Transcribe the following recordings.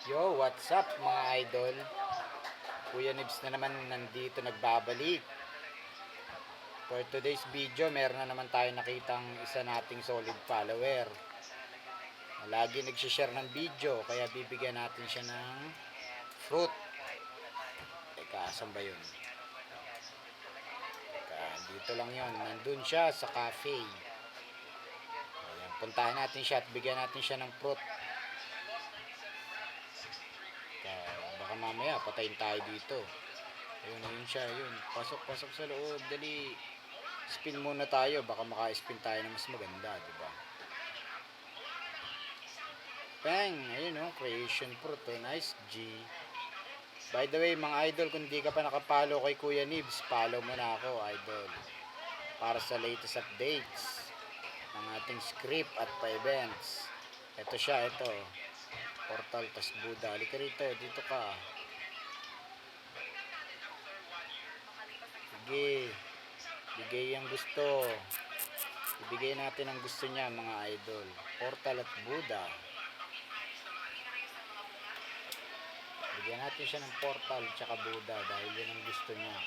Yo, what's up mga idol? Kuya Nibs na naman nandito nagbabalik. For today's video, meron na naman tayo nakitang isa nating solid follower. Lagi nagsishare ng video, kaya bibigyan natin siya ng fruit. Teka, asan ba yun? Teka, dito lang yun. Nandun siya sa cafe. Ayan, puntahan natin siya at bigyan natin siya ng fruit. Baka mamaya patayin tayo dito. Ayun siya, yun. Pasok sa loob, dali. Spin muna tayo, baka maka-spin tayo na mas maganda, di ba? Bang! Ayun oh, creation fruit, oh. Nice G. By the way, mga idol, kung di ka pa nakapalo kay Kuya Nibs, follow mo na ako, idol. Para sa latest updates ng ating script at pa-events. Ito siya, ito. Portal tas Buddha. Halika rito, dito ka. Sige. Bigay ang gusto. Ibigay natin ang gusto niya, mga idol. Portal at Buddha. Bigyan natin siya ng portal tsaka Buddha dahil yun ang gusto niya.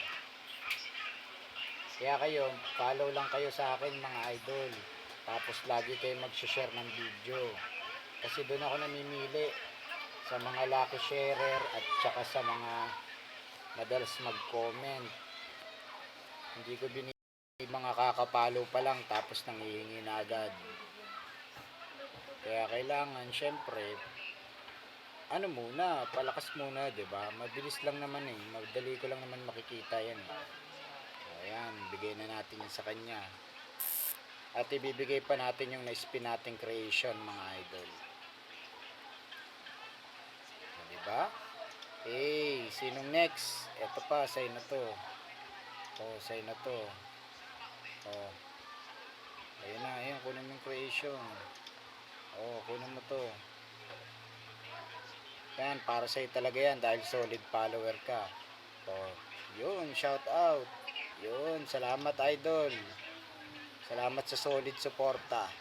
Kaya kayo, follow lang kayo sa akin, mga idol. Tapos lagi kayo mag-share ng video. Kasi doon ako namimili sa mga lucky sharer at tsaka sa mga madalas mag-comment. Hindi ko mga kakapalo pa lang tapos nanghihingi na agad. Kaya kailangan syempre palakas muna, 'di ba? Mabilis lang naman eh. Madali ko lang naman makikita 'yan. Ayan, bigay na natin 'yan sa kanya. At ibibigay pa natin yung na-spin nating creation, mga idol. 'Di ba? Sinong next? Ito pa, sign na 'to. Sign na 'to. Ayun, kunin mo yung creation. Kunin mo to. Yan, para sa'yo talaga yan dahil solid follower ka. Yun, shout out. Yun, salamat idol. Salamat sa solid suporta.